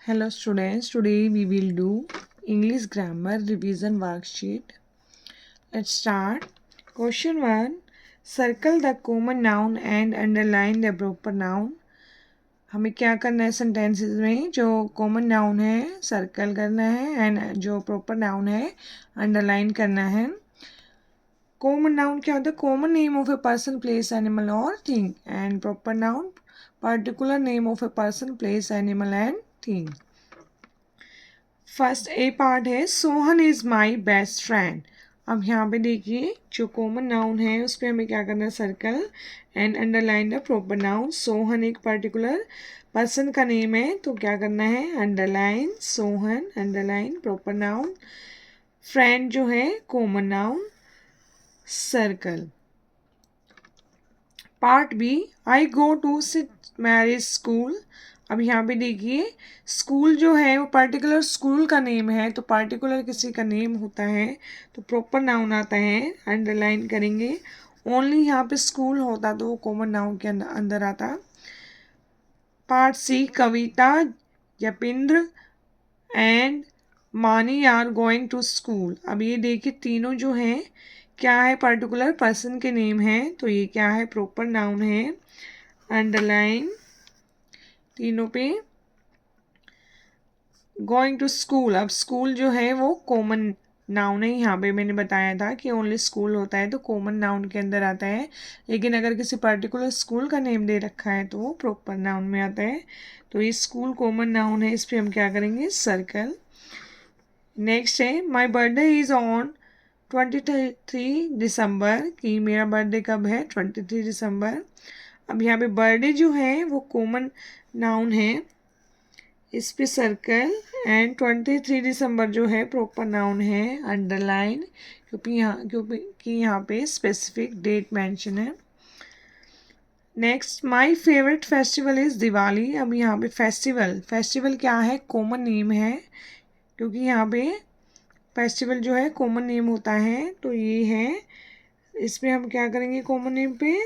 Hello students, today we will do English grammar revision worksheet. Let's start. Question 1. Circle the common noun and underline the proper noun. हमें क्या करना है sentences में? जो common noun है circle करना है एंड जो प्रॉपर नाउन है अंडरलाइन करना है. कॉमन नाउन क्या होता है? Common name of a person, place, animal और thing. And proper noun particular name of a person, place, animal and thing. First A part है Sohan is my best friend. अब यहाँ पे देखिए जो कॉमन नाउन है उस पर हमें क्या करना है? Circle and underline the proper noun. Sohan एक पर्टिकुलर पर्सन का नेम है तो क्या करना है? Underline Sohan, underline proper noun. Friend जो है common noun, circle. Part B I go to sit marriage school. अब यहाँ पे देखिए स्कूल जो है वो पर्टिकुलर स्कूल का नेम है तो पर्टिकुलर किसी का नेम होता है तो प्रॉपर नाउन आता है, अंडरलाइन करेंगे. ओनली यहाँ पे स्कूल होता तो वो कॉमन नाउन के अंदर आता. पार्ट सी कविता, यपिंद्र एंड मानी आर गोइंग टू स्कूल. अब ये देखिए तीनों जो हैं क्या है? पर्टिकुलर पर्सन के नेम है तो ये क्या है? प्रॉपर नाउन है, अंडरलाइन तीनों पे. गोइंग टू स्कूल, अब स्कूल जो है वो कॉमन नाउन है. यहाँ पे मैंने बताया था कि ओनली स्कूल होता है तो कॉमन नाउन के अंदर आता है, लेकिन अगर किसी पर्टिकुलर स्कूल का नेम दे रखा है तो वो प्रॉपर नाउन में आता है. तो ये स्कूल कॉमन नाउन है, इस पर हम क्या करेंगे? सर्कल. नेक्स्ट है माई बर्थडे इज़ ऑन 23 दिसंबर. कि मेरा बर्थडे कब है? 23 दिसंबर. अब यहाँ पे बर्थडे जो है वो कॉमन नाउन है, इस पे सर्कल. एंड 23 दिसंबर जो है प्रॉपर नाउन है, अंडरलाइन क्योंकि यहाँ पे स्पेसिफिक डेट मेंशन है. Next my favourite festival is Diwali. अब यहाँ पे फेस्टिवल क्या है? कॉमन नेम है क्योंकि यहाँ पे फेस्टिवल जो है कॉमन नेम होता है तो ये है. इसमें हम क्या करेंगे? कॉमन नेम पे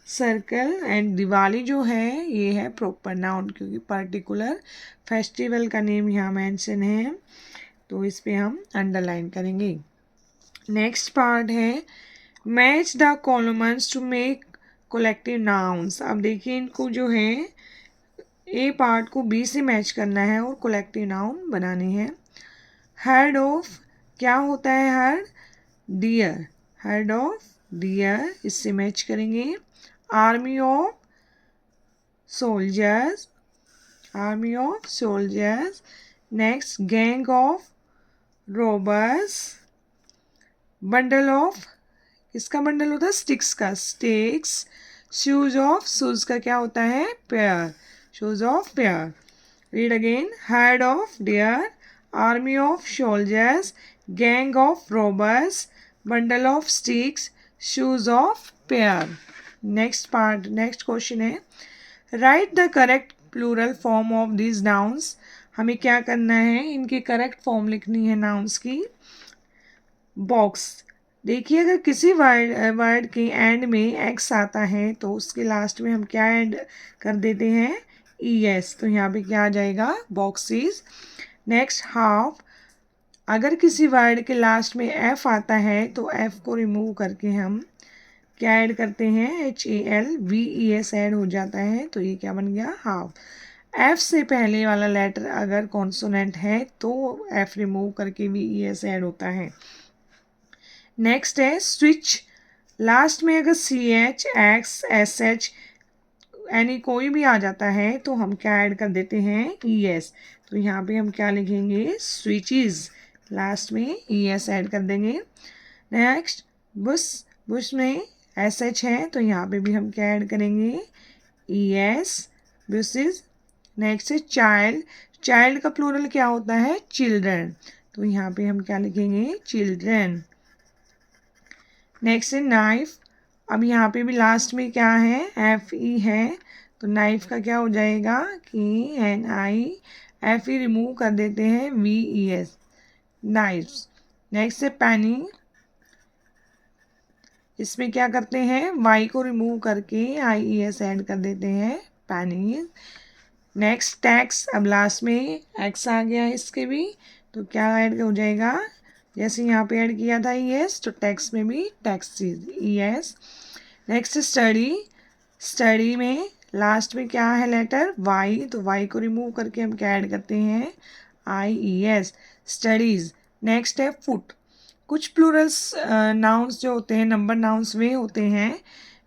सर्कल. एंड दिवाली जो है ये है प्रॉपर नाउन क्योंकि पर्टिकुलर फेस्टिवल का नेम यहाँ मेंशन है तो इस पे हम अंडरलाइन करेंगे. नेक्स्ट पार्ट है match the columns to make collective nouns. अब देखिए इनको जो है ए पार्ट को बी से मैच करना है और कलेक्टिव नाउन बनाने हैं. हर्ड ऑफ क्या होता है? Herd deer, herd of deer, इससे मैच करेंगे. Army of soldiers, army of soldiers. Next gang of robbers. Bundle of किसका बंडल होता है? स्टिक्स का, स्टिक्स. शूज ऑफ, शूज का क्या होता है? Pair, shoes of pair. Read again. Herd of deer, army of soldiers, gang of robbers, bundle of sticks, shoes of pair. Next part, next question है write the correct plural form of this nouns. हमें क्या करना है? इनकी correct form लिखनी है nouns की. Box. देखिए अगर किसी वर्ड के एंड में एक्स आता है तो उसके लास्ट में हम क्या ऐड कर देते हैं? ES. तो यहाँ पे क्या आ जाएगा? बॉक्सेस. Next half. अगर किसी वर्ड के लास्ट में F आता है तो F को रिमूव करके हम क्या ऐड करते हैं? HALVES ऐड हो जाता है तो ये क्या बन गया? हाफ. F से पहले वाला लेटर अगर कॉन्सोनेंट है तो F रिमूव करके VES ऐड होता है. नेक्स्ट है स्विच. लास्ट में अगर CH, X, SH यानी कोई भी आ जाता है तो हम क्या ऐड कर देते हैं? ES. तो यहाँ पे हम क्या लिखेंगे? स्विचेस. लास्ट में ES ऐड कर देंगे. Next Bush. बुश में SH है तो यहाँ पे भी हम क्या ऐड करेंगे? ES, bushes. नेक्स्ट है चाइल्ड. चाइल्ड का प्लूरल क्या होता है? चिल्ड्रन. तो यहाँ पे हम क्या लिखेंगे? चिल्ड्रन. नेक्स्ट है नाइफ. अब यहाँ पे भी लास्ट में क्या है? FE है तो नाइफ का क्या हो जाएगा? कि NI. FE रिमूव कर देते हैं VES, नाइफ्स. नेक्स्ट है पैनी. इसमें क्या करते हैं? Y को रिमूव करके IES ऐड कर देते हैं पैनीज. नेक्स्ट टैक्स, अब लास्ट में एक्स आ गया इसके भी, तो क्या ऐड हो जाएगा, जैसे यहाँ पे ऐड किया था ES, तो टैक्स में भी tax ES। Next study, study में लास्ट में क्या है लेटर Y, तो Y को रिमूव करके हम क्या ऐड करते हैं IES, स्टडीज़। नेक्स्ट है फुट। कुछ प्लूरल्स नाउन्स जो होते हैं, नंबर नाउन्स वे होते हैं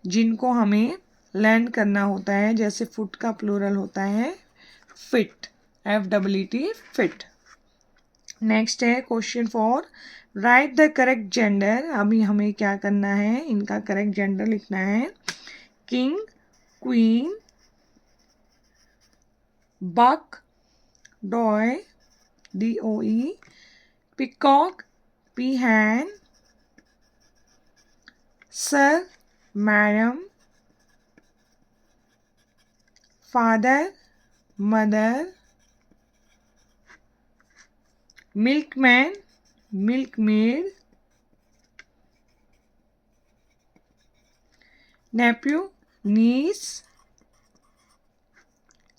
जिनको हमें लर्न करना होता है, जैसे फुट का प्लूरल होता है फिट, FEET, फिट। नेक्स्ट है question 4, right the correct gender. अभी हमें क्या करना है, इनका करेक्ट जेंडर लिखना है। King, queen, buck, doe, DOE, peacock, peahen, sir, madam, father, mother, milkman, milkmaid, nephew, niece,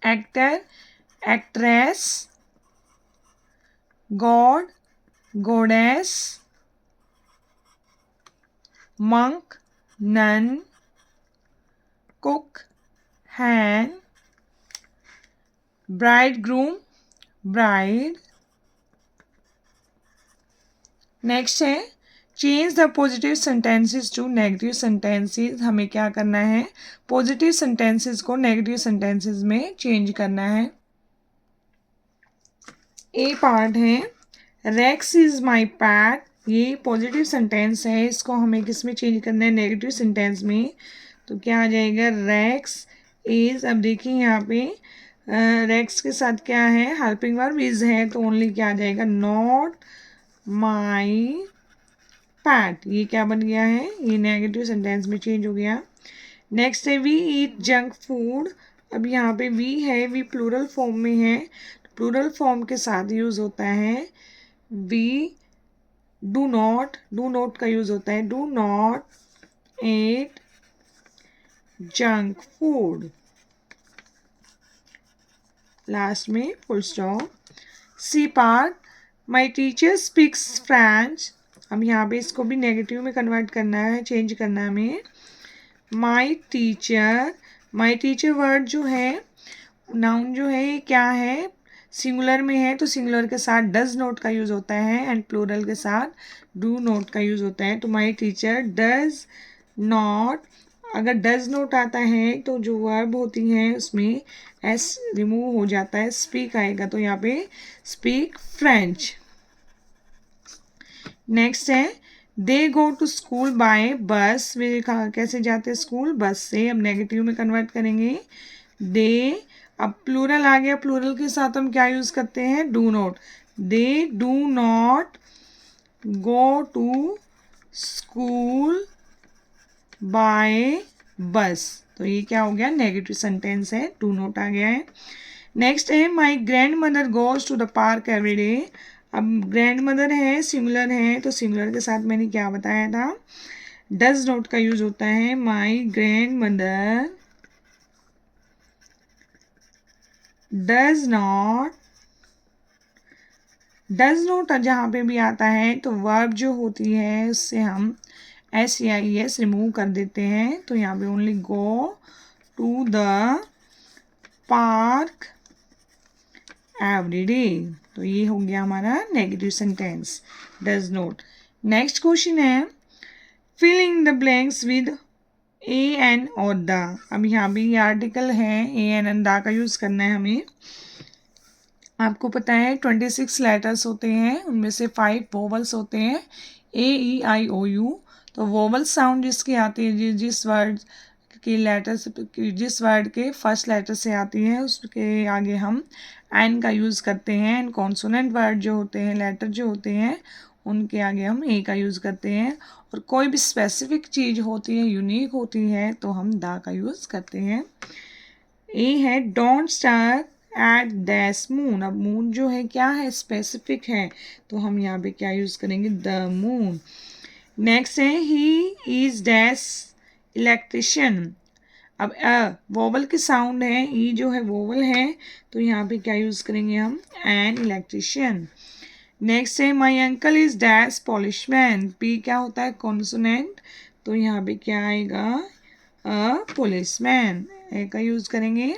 actor, actress, god, goddess, monk, nun, cook, hen, bridegroom, bride। Next है change the positive sentences to negative sentences. हमें क्या करना है, positive sentences को negative sentences में change करना है। A part है रेक्स इज माई पैट, ये पॉजिटिव सेंटेंस है, इसको हमें किस में चेंज करना है, नेगेटिव सेंटेंस में। तो क्या आ जाएगा, रेक्स इज। अब देखिए यहाँ पे रेक्स के साथ क्या है, हेल्पिंग वर्ब इज है, तो ओनली क्या आ जाएगा, नॉट माई पैट। ये क्या बन गया है, ये नेगेटिव सेंटेंस में चेंज हो गया। नेक्स्ट है वी ईट जंक फूड। अब यहाँ पे वी है, वी प्लूरल फॉर्म में है, प्लूरल फॉर्म के साथ यूज होता है। वी डू नॉट का यूज होता है, do not eat junk food, last में full stop. C part, my teacher speaks French. अब यहाँ पे इसको भी नेगेटिव में कन्वर्ट करना है, चेंज करना है हमें। माई टीचर वर्ड जो है, नाउन जो है, ये क्या है, सिंगुलर में है, तो सिंगुलर के साथ डज नॉट का यूज़ होता है एंड प्लूरल के साथ डू नॉट का यूज़ होता है। तो माई टीचर डज नॉट, अगर डज नॉट आता है तो जो वर्ब होती हैं उसमें एस रिमूव हो जाता है, स्पीक आएगा, तो यहाँ पे स्पीक फ्रेंच। नेक्स्ट है दे गो टू स्कूल बाय बस, वे कैसे जाते हैं स्कूल, बस से। अब नेगेटिव में कन्वर्ट करेंगे, दे। अब प्लूरल आ गया, प्लूरल के साथ हम क्या यूज़ करते हैं, do not. They do not go to school by bus, तो ये क्या हो गया, नेगेटिव सेंटेंस है, डू नॉट आ गया है। नेक्स्ट है my grandmother goes to the park every day. अब ग्रैंड मदर है, सिंगुलर है, तो सिंगुलर के साथ मैंने क्या बताया था, डज नॉट का यूज होता है। My grand mother does not जहाँ पे भी आता है तो वर्ब जो होती है उससे हम SEIS रिमूव कर देते हैं, तो यहाँ पे only go to the park every day, तो ये हो गया हमारा negative sentence, does not. Next question है fill in the blanks with AN और द। अब यहाँ भी ये आर्टिकल है, AN एंड द का यूज़ करना है हमें। आपको पता है 26 लेटर्स होते हैं, उनमें से 5 वोवल्स होते हैं, AEIOU। तो वोवल साउंड जिसकी आती है, जिस वर्ड की लेटर से, जिस वर्ड के फर्स्ट लेटर से आती है, उसके आगे हम एन का यूज़ करते हैं। एंड कॉन्सोनेंट वर्ड जो होते हैं, लेटर जो होते हैं, उनके आगे हम ए का यूज़ करते हैं। और कोई भी स्पेसिफिक चीज़ होती है, यूनिक होती है, तो हम द का यूज़ करते हैं। ए है don't stare at this moon. अब मून जो है क्या है, स्पेसिफिक है, तो हम यहाँ पे क्या यूज़ करेंगे, द मून। नेक्स्ट है ही इज डैश इलेक्ट्रिशियन। अब वोवल के साउंड है, ई जो है वोवल है, तो यहाँ पे क्या यूज़ करेंगे हम, एन इलेक्ट्रिशियन। नेक्स्ट है my uncle is dash policeman, P क्या होता है कॉन्सोनेंट, तो यहाँ पे क्या आएगा, अ पुलिसमैन, ए का यूज़ करेंगे।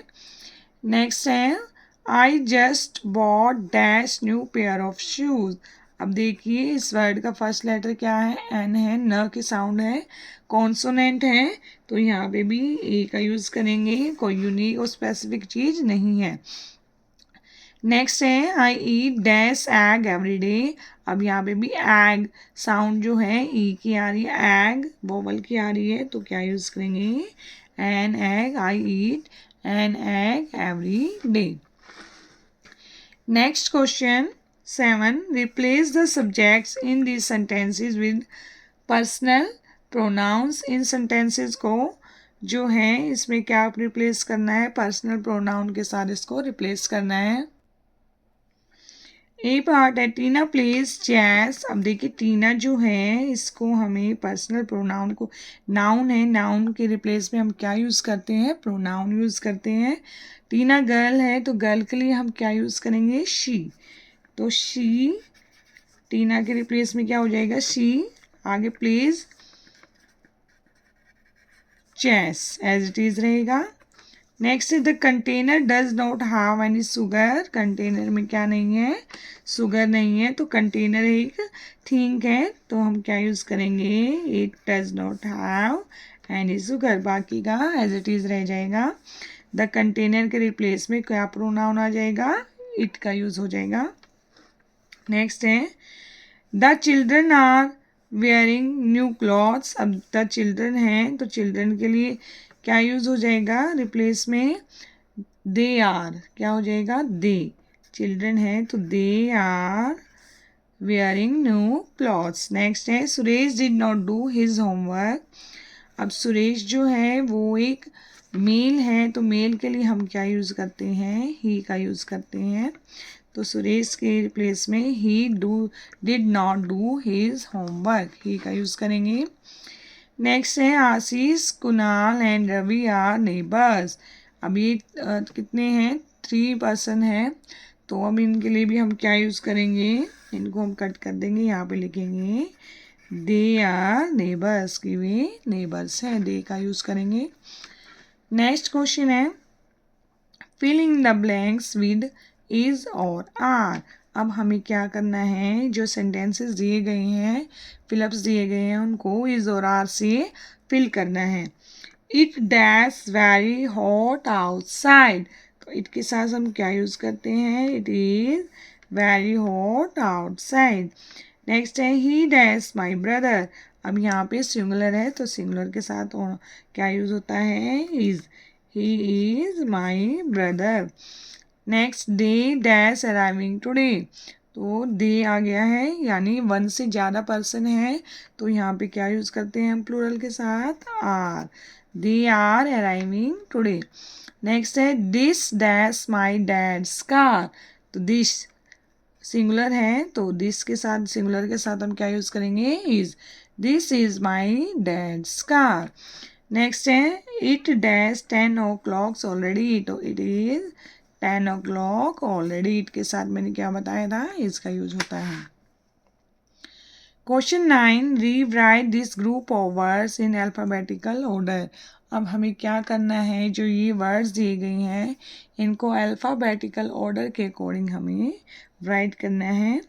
नेक्स्ट है I just bought dash new pair of shoes. अब देखिए इस वर्ड का फर्स्ट लेटर क्या है, एन है, न के साउंड है, कॉन्सोनेंट है, तो यहाँ पे भी ए का यूज़ करेंगे, कोई यूनिक और स्पेसिफिक चीज़ नहीं है। नेक्स्ट है आई ईट डैश एग एवरी डे। अब यहाँ पे भी एग साउंड जो है ई की आ रही है, एग वोवल की आ रही है, तो क्या यूज़ करेंगे, an egg, I eat an egg every day. Next question 7, replace the subjects in these sentences with personal pronouns. In sentences को जो है इसमें क्या रिप्लेस करना है, पर्सनल प्रोनाउन के साथ इसको रिप्लेस करना है। ए पार्ट है टीना प्लेज चेस। अब देखिए टीना जो है इसको हमें पर्सनल प्रोनाउन को, नाउन है, नाउन के रिप्लेस में हम क्या यूज़ करते हैं, प्रोनाउन यूज़ करते हैं। टीना गर्ल है तो गर्ल के लिए हम क्या यूज़ करेंगे, शी, तो शी, टीना के रिप्लेस में क्या हो जाएगा, शी। आगे plays chess as it is रहेगा। Next the container does not have any sugar, container में क्या नहीं है, शुगर नहीं है, तो कंटेनर एक थिंग है, तो हम क्या यूज़ करेंगे, it does not have any sugar, बाकी का एज इट इज़ रह जाएगा। द कंटेनर के रिप्लेस में क्या प्रोनाउन आ जाएगा, इट का यूज़ हो जाएगा। नेक्स्ट है the children are wearing new clothes. अब द चिल्ड्रन हैं तो चिल्ड्रन के लिए क्या यूज़ हो जाएगा, रिप्लेस में दे आर, क्या हो जाएगा, दे, चिल्ड्रन है तो they are wearing new clothes. Next है Suresh did not do his homework. अब सुरेश जो है वो एक मेल है, तो मेल के लिए हम क्या यूज़ करते हैं, ही का यूज़ करते हैं, तो सुरेश के रिप्लेस में ही did not do his homework, he का यूज़ करेंगे। नेक्स्ट है Ashish, Kunal and Ravi are neighbours. अब ये कितने हैं, 3 पर्सन हैं, तो अब इनके लिए भी हम क्या यूज़ करेंगे, इनको हम कट कर देंगे, यहाँ पे लिखेंगे दे आर नेबर्स, कि वे नेबर्स हैं, दे का यूज़ करेंगे। नेक्स्ट क्वेश्चन है fill in the blanks with is और आर। अब हमें क्या करना है, जो सेंटेंसेस दिए गए हैं, फिलअप्स दिए गए हैं, उनको इज और आर से फिल करना है। It dash very hot outside, तो इट के साथ हम क्या यूज़ करते हैं, it is very hot outside. Next है ही डैश माई ब्रदर। अब यहाँ पे सिंगुलर है तो सिंगुलर के साथ क्या यूज़ होता है, is, he is my brother. Next they dash arriving today, तो दे आ गया है, यानी 1 से ज़्यादा पर्सन है, तो यहाँ पे क्या यूज़ करते हैं हम प्लूरल के साथ, are, they are arriving today. Next है this dash my dad's car, तो दिस सिंगुलर है, तो दिस के साथ, सिंगुलर के साथ हम क्या यूज़ करेंगे, is, this is my dad's car. Next है it dash 10 o'clock already, it is 10 o'clock already, it के साथ मैंने क्या बताया था, इसका यूज होता है। Question 9 rewrite this group of words in alphabetical order. अब हमें क्या करना है, जो ये वर्ड्स दिए गए हैं इनको अल्फ़ाबेटिकल ऑर्डर के अकॉर्डिंग हमें राइट करना है।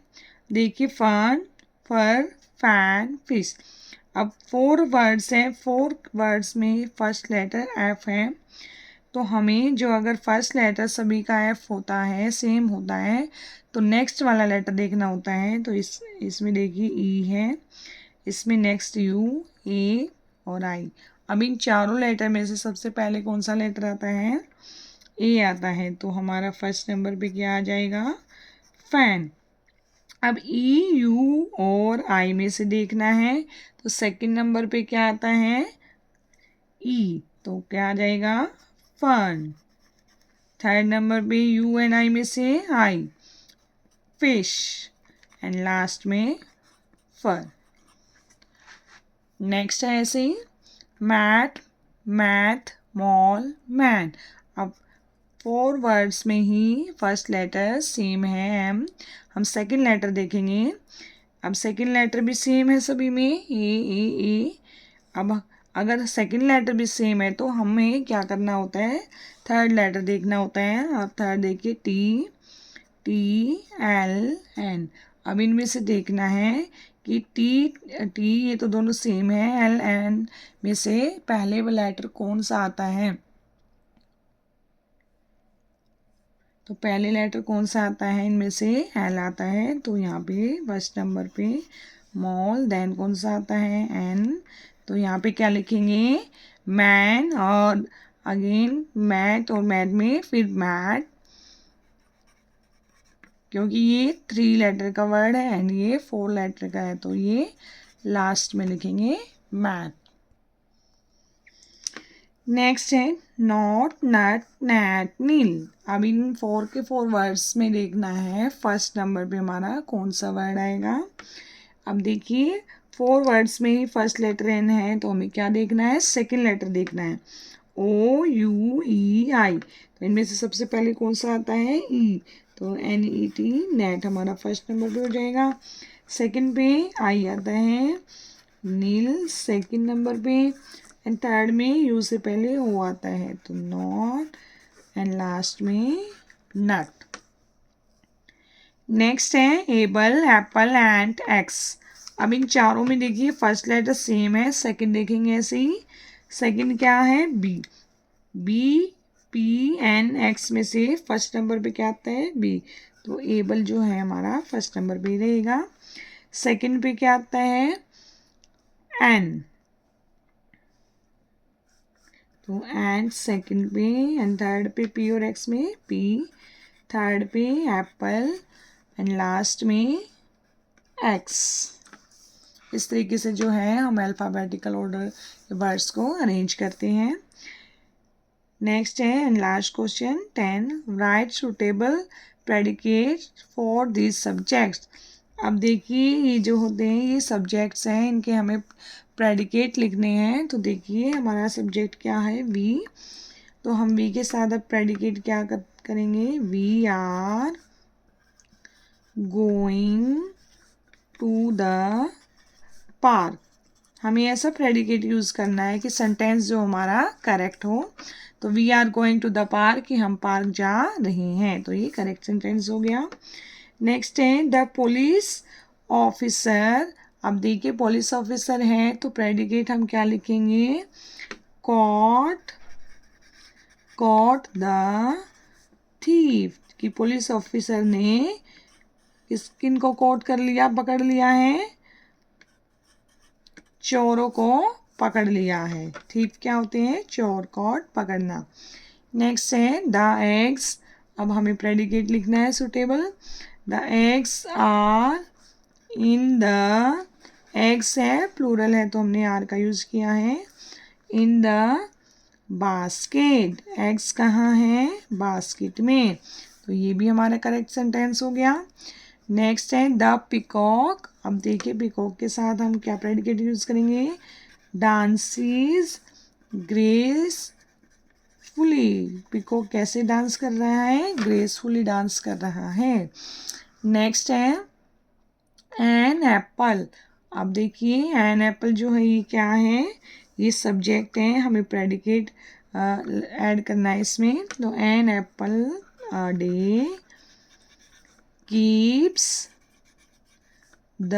देखिए फन, फर, फैन, फिश। अब 4 वर्ड्स हैं, 4 वर्ड्स में फर्स्ट लेटर एफ है, तो हमें जो अगर फर्स्ट लेटर सभी का एफ होता है, सेम होता है, तो नेक्स्ट वाला लेटर देखना होता है, तो इसमें देखिए ई है, इसमें नेक्स्ट यू, ए और आई। अब इन चारों लेटर में से सबसे पहले कौन सा लेटर आता है, ए आता है, तो हमारा फर्स्ट नंबर पे क्या आ जाएगा, फैन। अब ई, यू और आई में से देखना है, तो सेकंड नंबर पे क्या आता है, ई, तो क्या आ जाएगा, फन। थर्ड नंबर पे यू एंड आई में से आई, फिश, एंड लास्ट में फर। नेक्स्ट है ऐसे ही मैट, मैथ, मॉल, मैन। अब 4 वर्ड्स में ही फर्स्ट लेटर सेम है एम। हम सेकंड लेटर देखेंगे। अब सेकंड लेटर भी सेम है सभी में, ए। अब अगर सेकंड लेटर भी सेम है तो हमें क्या करना होता है, थर्ड लेटर देखना होता है। और थर्ड देखिए TLN। अब इनमें से देखना है कि टी ये तो दोनों सेम है, LN में से पहले वाला लेटर कौन सा आता है। तो पहले लेटर कौन सा आता है इनमें से, एल आता है। तो यहाँ पे फर्स्ट नंबर पे मॉल, देन कौन सा आता है, एन। तो यहाँ पे क्या लिखेंगे, मैन। और अगेन मैट, और मैट में फिर मैट, क्योंकि ये 3 लेटर का वर्ड है एंड ये 4 लेटर का है, तो ये लास्ट में लिखेंगे मैट। नेक्स्ट है नॉट, नट, नैट, नील। अब इन 4 के 4 वर्ड्स में देखना है फर्स्ट नंबर पे हमारा कौन सा वर्ड आएगा। अब देखिए 4 वर्ड्स में ही फर्स्ट लेटर एन है, तो हमें क्या देखना है, सेकंड लेटर देखना है, OUEI। तो इनमें से सबसे पहले कौन सा आता है, ई। तो NET, नेट हमारा फर्स्ट नंबर पे हो जाएगा। सेकंड पे आई आता है, नील सेकंड नंबर पे। एंड थर्ड में यू से पहले ओ आता है, तो नॉट। एंड लास्ट में नट। नेक्स्ट है एबल, एप्पल, एंड एक्स। अब इन चारों में देखिए फर्स्ट लेटर सेम है, सेकंड देखेंगे ऐसे ही। सेकंड क्या है, BPNX में से फर्स्ट नंबर पे क्या आता है, बी। तो एबल जो है हमारा फर्स्ट नंबर पे रहेगा। सेकंड पे क्या आता है, एन। तो एंड सेकंड पे, एंड थर्ड पे पी और एक्स में पी, थर्ड पे एप्पल, एंड लास्ट में एक्स। इस तरीके से जो है हम अल्फ़ाबेटिकल ऑर्डर वर्ड्स को अरेंज करते हैं। नेक्स्ट है and last question 10, right suitable predicate for this subjects. अब देखिए ये जो होते हैं ये सब्जेक्ट्स हैं, इनके हमें प्रेडिकेट लिखने हैं। तो देखिए हमारा सब्जेक्ट क्या है, वी। तो हम वी के साथ अब प्रेडिकेट क्या करेंगे, we are going to the park. हमें ऐसा प्रेडिकेट यूज़ करना है कि सेंटेंस जो हमारा करेक्ट हो। तो we are going to the park, कि हम पार्क जा रहे हैं, तो ये करेक्ट सेंटेंस हो गया। नेक्स्ट है द पुलिस ऑफिसर। अब देखिए पुलिस ऑफिसर है तो प्रेडिकेट हम क्या लिखेंगे, कॉट द थीफ, कि पुलिस ऑफिसर ने किन को कॉट कर लिया, पकड़ लिया है, चोरों को पकड़ लिया है। थीफ क्या होते हैं, चोर, कॉट पकड़ना। नेक्स्ट है द एग्स। अब हमें प्रेडिकेट लिखना है suitable. The eggs are in the, eggs है प्लूरल है तो हमने आर का यूज़ किया है, इन द बास्केट। एग्स कहाँ है, बास्केट में। तो ये भी हमारा करेक्ट सेंटेंस हो गया। नेक्स्ट है द पिकॉक। अब देखिए पिकॉक के साथ हम क्या प्रेडिकेट यूज़ करेंगे, डांसेस ग्रेसफुली। पिकॉक कैसे डांस कर रहा है, ग्रेसफुली डांस कर रहा है। नेक्स्ट है एन एप्पल। अब देखिए एन एप्पल जो है ये क्या है, ये सब्जेक्ट है, हमें प्रेडिकेट ऐड करना है इसमें। तो an apple a day keeps the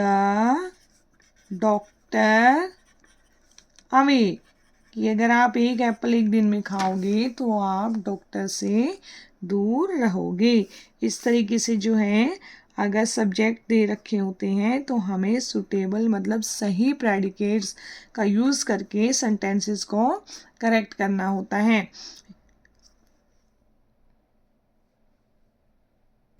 doctor away, कि अगर आप एक एप्पल एक दिन में खाओगे तो आप डॉक्टर से दूर रहोगे। इस तरीके से जो है अगर सब्जेक्ट दे रखे होते हैं तो हमें सुटेबल मतलब सही प्रेडिकेट्स का यूज़ करके सेंटेंसेस को करेक्ट करना होता है।